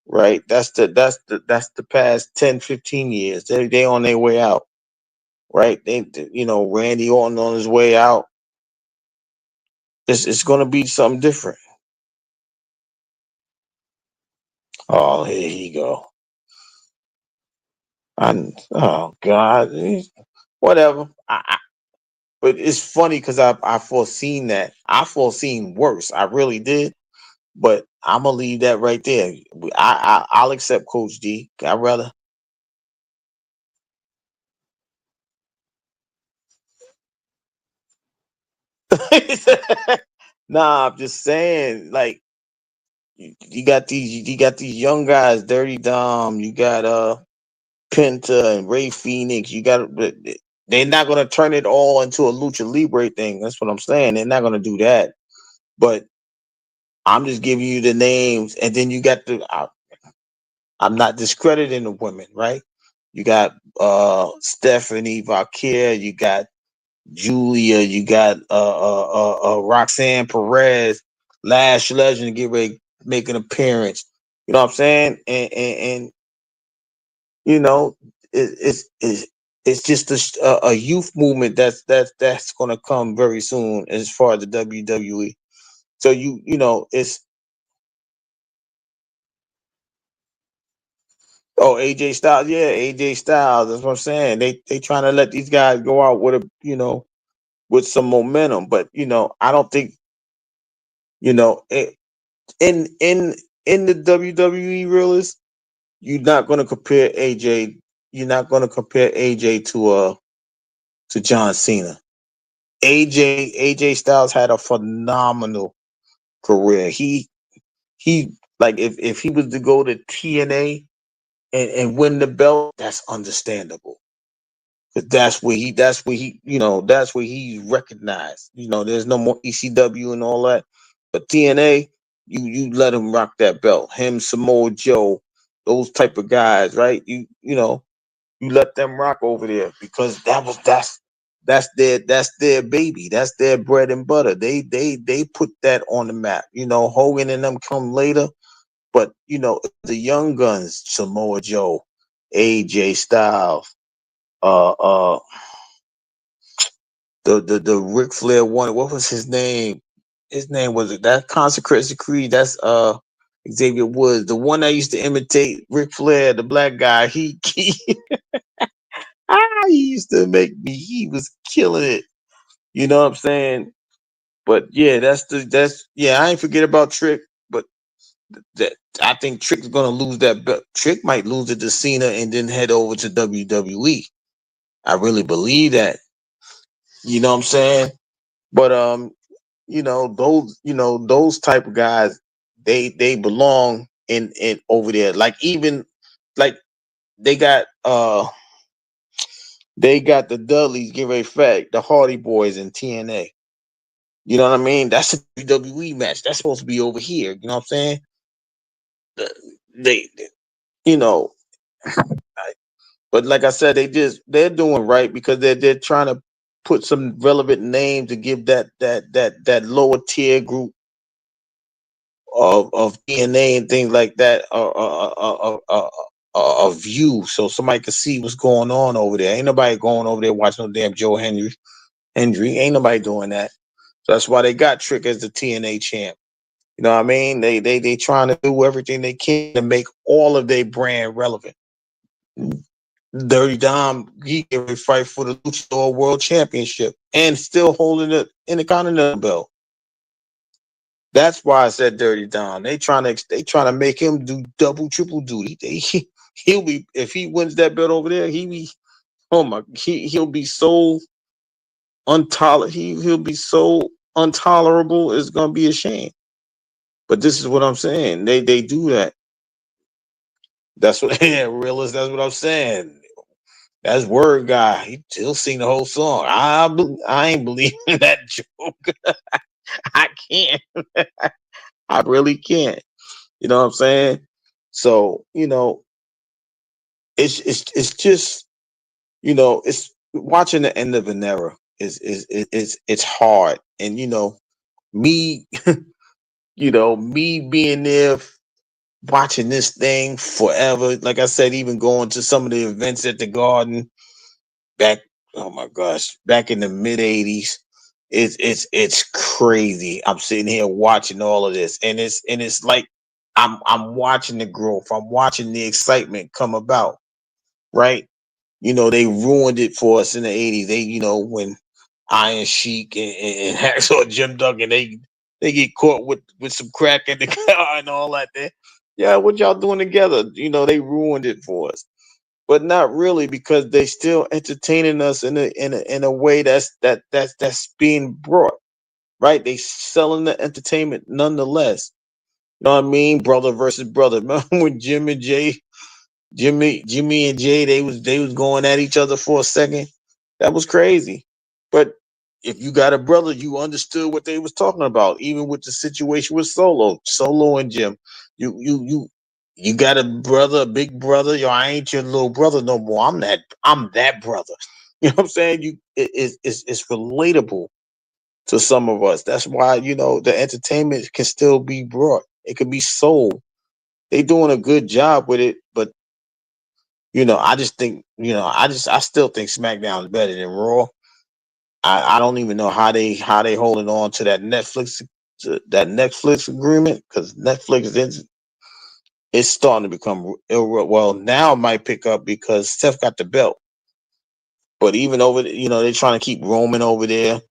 Right? That's the past 10, 15 years. They on their way out. Right? Randy Orton on his way out. It's gonna be something different. Oh, here you go. Oh God, whatever. But it's funny because I foreseen that. I foreseen worse. I really did. But I'm gonna leave that right there. I'll accept Coach D. I'd rather. Nah, I'm just saying. Like you got these young guys, Dirty Dom. You got Penta and Ray Phoenix. They're not gonna turn it all into a lucha libre thing. That's what I'm saying. They're not gonna do that. But I'm just giving you the names, and then you got I'm not discrediting the women, right? You got Stephanie Valkyria, you got Julia, you got Roxanne Perez, Lash Legend get ready to make an appearance. You know what I'm saying? And you know, it's it's just a youth movement that's going to come very soon as far as the WWE. So you know it's AJ Styles, yeah, AJ Styles. That's what I'm saying. They trying to let these guys go out with a with some momentum, but I don't think you know it, in in in the WWE realist, you're not going to compare AJ. You're not going to compare AJ to John Cena. AJ Styles had a phenomenal career. He like if he was to go to TNA and win the belt, that's understandable. But that's where he's recognized. There's no more ECW and all that. But TNA, you let him rock that belt. Him, Samoa Joe, those type of guys, right? You let them rock over there because that's their baby. That's their bread and butter. They put that on the map. Hogan and them come later, but the young guns, Samoa Joe, AJ Styles, uh uh the Ric Flair one. What was his name? His name was it that Consecrated Creed? That's Xavier Woods, the one that used to imitate Ric Flair, the black guy. He used to make me. He was killing it. You know what I'm saying? But yeah, that's yeah. I ain't forget about Trick, but that I think Trick's gonna lose that belt. Trick might lose it to Cena and then head over to WWE. I really believe that. You know what I'm saying? But those type of guys, they belong in over there. Like even like they got the Dudleys, give a fact, the Hardy Boys in TNA. You know what I mean? That's a WWE match. That's supposed to be over here. You know what I'm saying? They, you know, but like I said, they're doing right because they're trying to put some relevant names to give that lower tier group of DNA and things like that a view so somebody can see what's going on over there. Ain't nobody going over there watching no damn Joe Hendry. Ain't nobody doing that. So that's why they got Trick as the TNA champ. You know what I mean? They trying to do everything they can to make all of their brand relevant. Dirty Dom, he can fight for the Luchador World Championship and still holding the Intercontinental belt. That's why I said Dirty Dom. They trying to make him do double, triple duty. He'll be if he wins that belt over there. He'll be so he'll be so intolerable. It's gonna be a shame. But this is what I'm saying. They do that. That's what yeah, realist. That's what I'm saying. That's word guy. He still sing the whole song. I ain't believing that joke. I can't. I really can't. You know what I'm saying? So it's just it's watching the end of an era is it's hard, and me me being there watching this thing forever. Like I said, even going to some of the events at the Garden back. Oh my gosh, back in the mid '80s. It's crazy. I'm sitting here watching all of this, and it's like I'm watching the growth. I'm watching the excitement come about. Right? They ruined it for us in the '80s. They when Iron Sheik and Hacksaw Jim Duggan they get caught with some crack in the car and all that. Yeah, what y'all doing together? They ruined it for us, but not really because they still entertaining us in a way that's being brought right. They selling the entertainment nonetheless. You know what I mean? Brother versus brother. Remember when Jimmy and Jay, they was going at each other for a second. That was crazy. But if you got a brother, you understood what they was talking about, even with the situation with Solo and Jim. You got a brother, a big brother. Yo, I ain't your little brother no more. I'm that brother. You know what I'm saying? It's relatable to some of us. That's why the entertainment can still be brought. It can be sold. They doing a good job with it, but I just think, I still think SmackDown is better than Raw. I don't even know how they holding on to that Netflix agreement, because Netflix is starting to become well, now it might pick up because Steph got the belt. But even they're trying to keep Roman over there,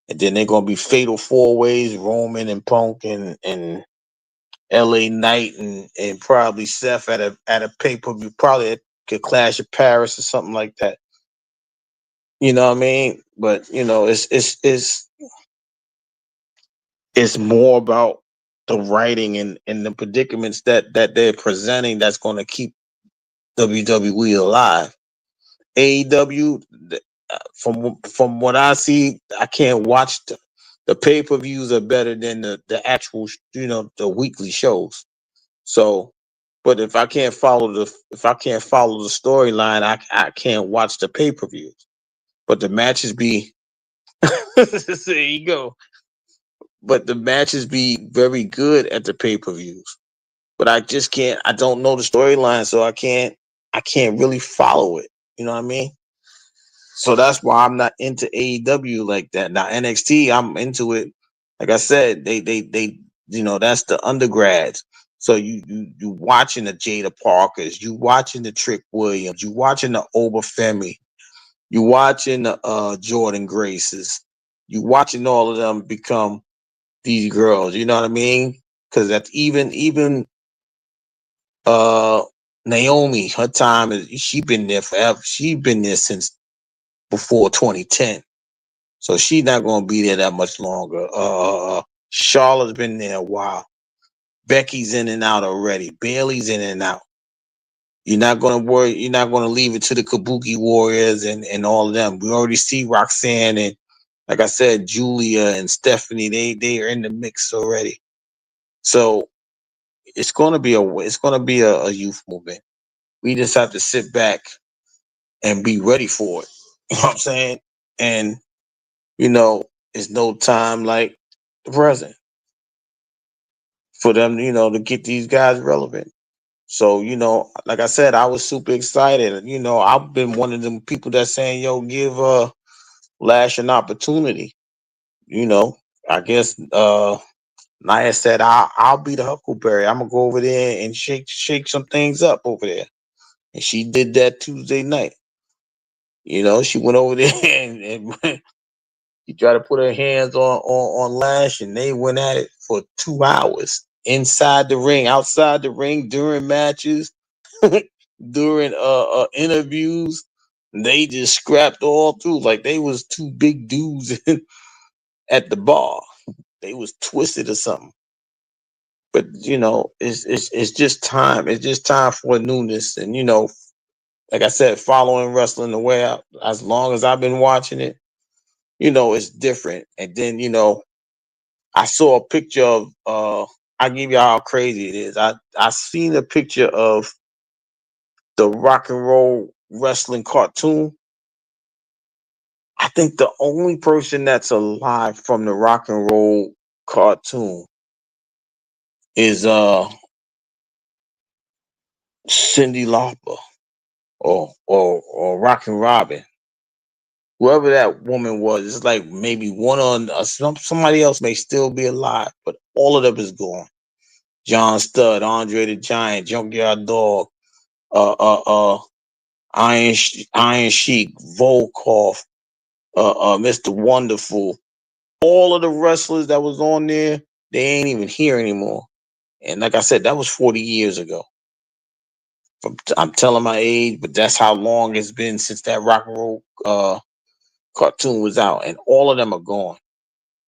and then they're gonna be fatal four ways: Roman and Punk and LA Knight and probably Seth at a pay per view, probably at a Clash of Paris or something like that. You know what I mean? But it's more about the writing and the predicaments that they're presenting that's going to keep WWE alive. AEW, from what I see, I can't watch the pay per views are better than the actual the weekly shows. So, but if I can't follow the storyline, I can't watch the pay per views. But the matches be there you go. But the matches be very good at the pay per views. But I just can't. I don't know the storyline, so I can't. I can't really follow it. You know what I mean? So that's why I'm not into AEW like that. Now NXT, I'm into it. Like I said, they that's the undergrads. So you watching the Jada Parkers, you watching the Trick Williams, you watching the Obafemi, you watching the Jordan Graces, you watching all of them become these girls. You know what I mean? Because that's even uh Naomi, her time is she been there forever. She been there since before 2010. So she's not gonna be there that much longer. Charlotte's been there a while. Becky's in and out already. Bailey's in and out. You're not gonna worry. You're not gonna leave it to the Kabuki Warriors and all of them. We already see Roxanne and, like I said, Julia and Stephanie. They are in the mix already. So it's gonna be a youth movement. We just have to sit back and be ready for it. You know what I'm saying? And it's no time like the present for them, to get these guys relevant. So, like I said, I was super excited. I've been one of them people that's saying, yo, give Lash an opportunity. You know, I guess Nia said I'll be the Huckleberry. I'm gonna go over there and shake some things up over there. And she did that Tuesday night. She went over there and she tried to put her hands on Lash, and they went at it for 2 hours inside the ring, outside the ring, during matches, during interviews. They just scrapped all through like they was two big dudes at the bar. They was twisted or something. But it's just time. It's just time for a newness, and like I said, following wrestling the way as long as I've been watching it, it's different. And then I saw a picture of I give you how crazy it is. I seen a picture of the rock and roll wrestling cartoon. I think the only person that's alive from the rock and roll cartoon is Cindy Lauper or Rockin' Robin. Whoever that woman was, it's like maybe one on somebody else may still be alive, but all of them is gone. John Studd, Andre the Giant, Junkyard Dog, uh, uh, uh, Iron Sheik, Volkov, Mr. Wonderful. All of the wrestlers that was on there, they ain't even here anymore. And like I said, that was 40 years ago. I'm telling my age, but that's how long it's been since that rock and roll cartoon was out, and all of them are gone.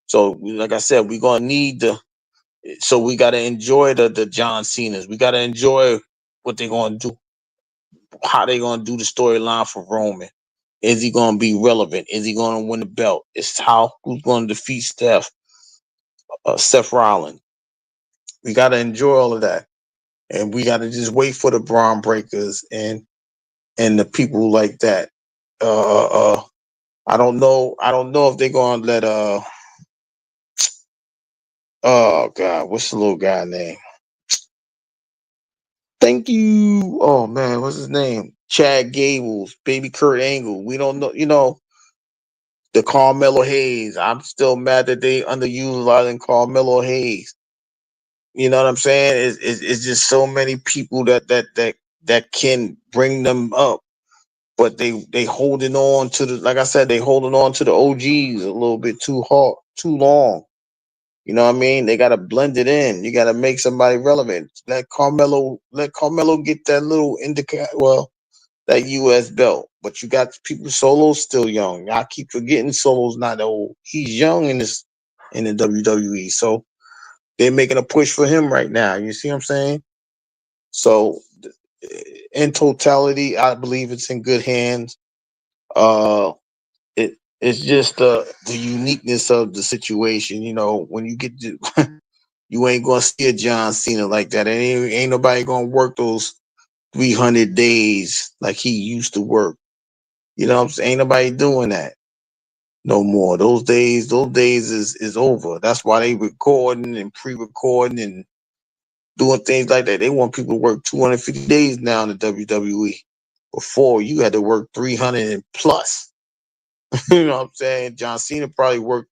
So, like I said, we're gonna need so we gotta enjoy the John Cena's. We gotta enjoy what they're gonna do, how they gonna do the storyline for Roman. Is he gonna be relevant? Is he gonna win the belt? It's how who's gonna defeat Seth Rollins. We gotta enjoy all of that, and we gotta just wait for the Braun Breakers and the people like that. Uh, uh, I don't know. I don't know if they're gonna let oh God, what's the little guy name? Thank you. Oh man, what's his name? Chad Gables, baby Kurt Angle. We don't know, the Carmelo Hayes. I'm still mad that they underutilizing Carmelo Hayes. You know what I'm saying? It's just so many people that can bring them up, but they holding on to the, like I said, they holding on to the OGs a little bit too hard, too long. You know what I mean? They gotta blend it in. You gotta make somebody relevant. Let Carmelo get that little indica, well, that US belt. But you got people. Solo's still young. I keep forgetting Solo's not old. He's young in the WWE. So they're making a push for him right now. You see what I'm saying? So in totality, I believe it's in good hands. Uh, it's just the uniqueness of the situation. When you get to, you ain't gonna see a John Cena like that. Ain't nobody gonna work those 300 days like he used to work. You know what I'm saying? Ain't nobody doing that no more. Those days is over. That's why they recording and pre-recording and doing things like that. They want people to work 250 days now in the WWE. Before, you had to work 300 and plus. You know what I'm saying? John Cena probably worked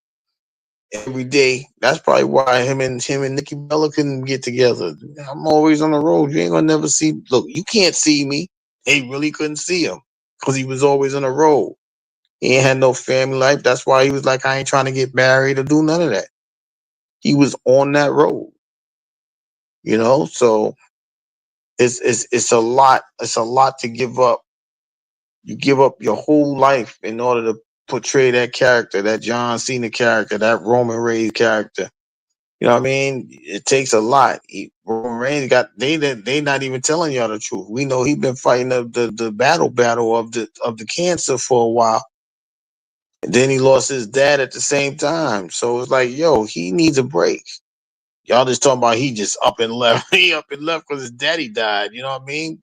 every day. That's probably why him and Nikki Bella couldn't get together. I'm always on the road. You ain't gonna never see. Look, you can't see me. They really couldn't see him because he was always on the road. He ain't had no family life. That's why he was like, I ain't trying to get married or do none of that. He was on that road. So it's a lot. It's a lot to give up. You give up your whole life in order to portray that character, that John Cena character, that Roman Reigns character. You know what I mean? It takes a lot. Roman Reigns they not even telling y'all the truth. We know he's been fighting the battle of the cancer for a while. And then he lost his dad at the same time. So it's like, yo, he needs a break. Y'all just talking about he just up and left. He up and left because his daddy died. You know what I mean?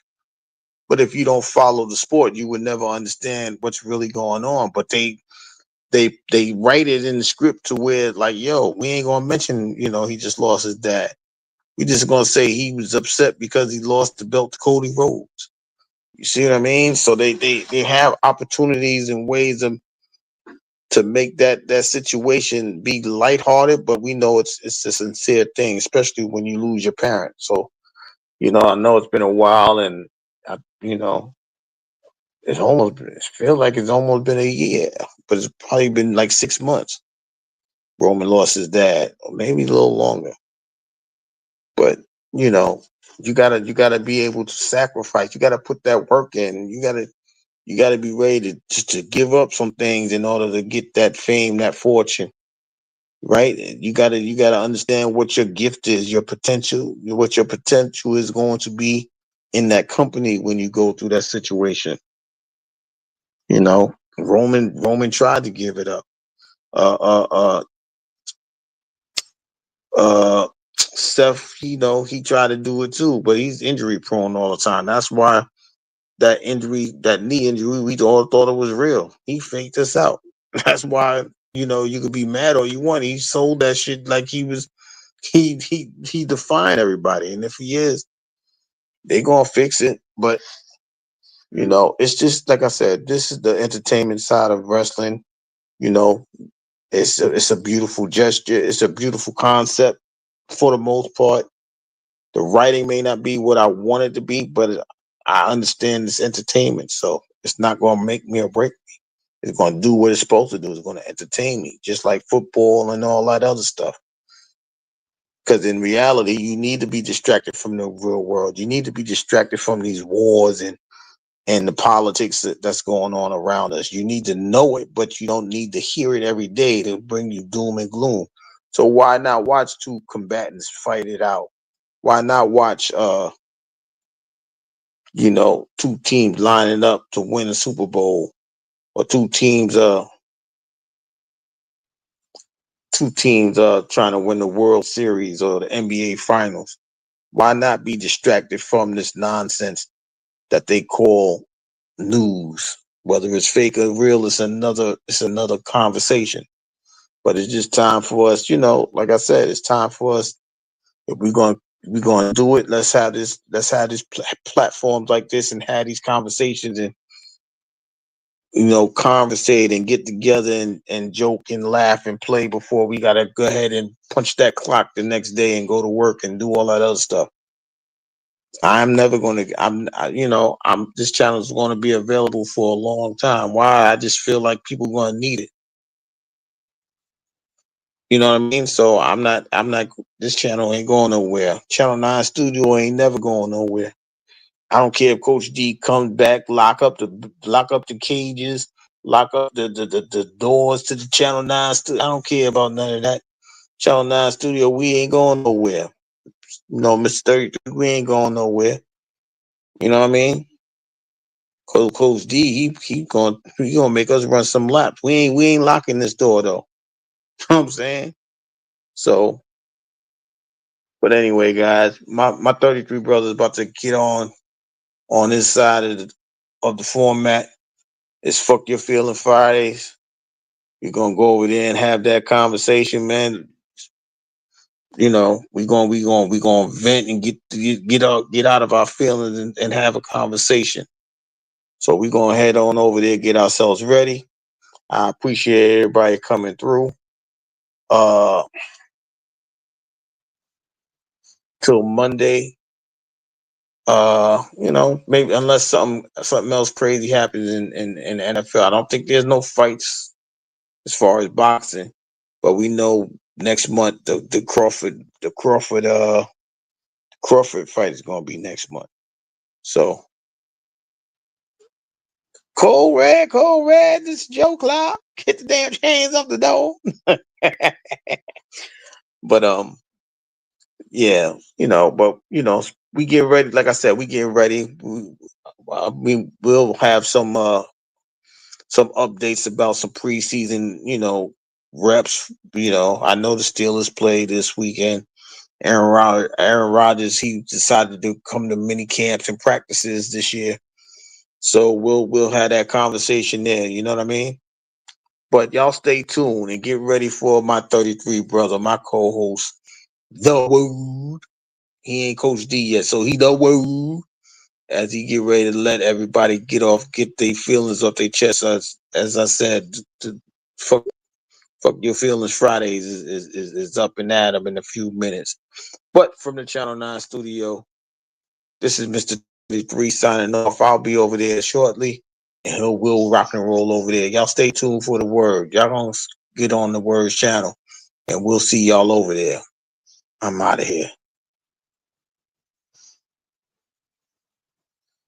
But if you don't follow the sport, you would never understand what's really going on. But they write it in the script to where like, yo, we ain't gonna mention, he just lost his dad. We just gonna say he was upset because he lost the belt to Cody Rhodes. You see what I mean? So they have opportunities and ways to make that situation be lighthearted, but we know it's a sincere thing, especially when you lose your parent. So, I know it's been a while, and I, it feels like it's almost been a year, but it's probably been like 6 months. Roman lost his dad, or maybe a little longer. But you know, you gotta be able to sacrifice. You gotta put that work in. You gotta be ready to give up some things in order to get that fame, that fortune. Right? You gotta understand what your gift is, your potential, what your potential is going to be in that company when you go through that situation. Roman tried to give it up. Uh, uh, uh, Steph, he tried to do it too, but he's injury prone all the time. That's why that knee injury, we all thought it was real. He faked us out. That's why, you could be mad all you want. He sold that shit like he defined everybody. And if he is, they gonna fix it. But it's just like I said, this is the entertainment side of wrestling. You know, it's a beautiful gesture. It's a beautiful concept for the most part. The writing may not be what I want it to be, but I understand it's entertainment, so it's not gonna make me or break me. It's gonna do what it's supposed to do. It's gonna entertain me, just like football and all that other stuff. Because in reality, you need to be distracted from the real world. You need to be distracted from these wars and the politics that's going on around us. You need to know it, but you don't need to hear it every day to bring you doom and gloom. So why not watch two combatants fight it out? Why not watch two teams lining up to win a Super Bowl, or two teams trying to win the World Series or the NBA Finals? Why not be distracted from this nonsense that they call news? Whether it's fake or real, it's another conversation. But it's just time for us, like I said, it's time for us, We're gonna do it. Let's have this. Let's have this platforms like this and have these conversations and conversate and get together and joke and laugh and play before we gotta go ahead and punch that clock the next day and go to work and do all that other stuff. I'm never gonna. I'm. This channel is going to be available for a long time. Why? I just feel like people are gonna need it. You know what I mean? So I'm not. I'm not. This channel ain't going nowhere. Channel 9 Studio ain't never going nowhere. I don't care if Coach D comes back, lock up the cages, lock up the doors to the Channel 9 studio. I don't care about none of that. Channel 9 Studio, we ain't going nowhere. Mr. 33, we ain't going nowhere. You know what I mean? Coach D, he gonna make us run some laps. We ain't locking this door though. You know what I'm saying? So, but anyway, guys, my 33 brothers about to get on this side of the format. It's Fuck Your Feeling Fridays. We're gonna go over there and have that conversation, man. We gonna vent and get out of our feelings and have a conversation. So we're gonna head on over there, get ourselves ready. I appreciate everybody coming through. Till Monday. Maybe unless something else crazy happens in the NFL. I don't think there's no fights as far as boxing, but we know next month the Crawford fight is gonna be next month. So Cold Red, this is Joe Cloud. Get the damn chains off the door. But yeah, but we get ready. Like I said, we get ready. We will have some updates about some preseason, reps. I know the Steelers play this weekend. Aaron Rodgers, he decided to come to mini camps and practices this year. So we'll have that conversation there. You know what I mean? But y'all stay tuned and get ready for my 33 brother, my co-host, The Word. He ain't Coach D yet, so he The Word. As he get ready to let everybody get their feelings off their chest. As I said, to fuck your feelings Fridays is up and at them in a few minutes. But from the Channel 9 studio, this is Mr. 33 signing off. I'll be over there shortly, and we'll rock and roll over there. Y'all stay tuned for the Word. Y'all gonna get on the Word channel, and we'll see y'all over there. I'm out of here.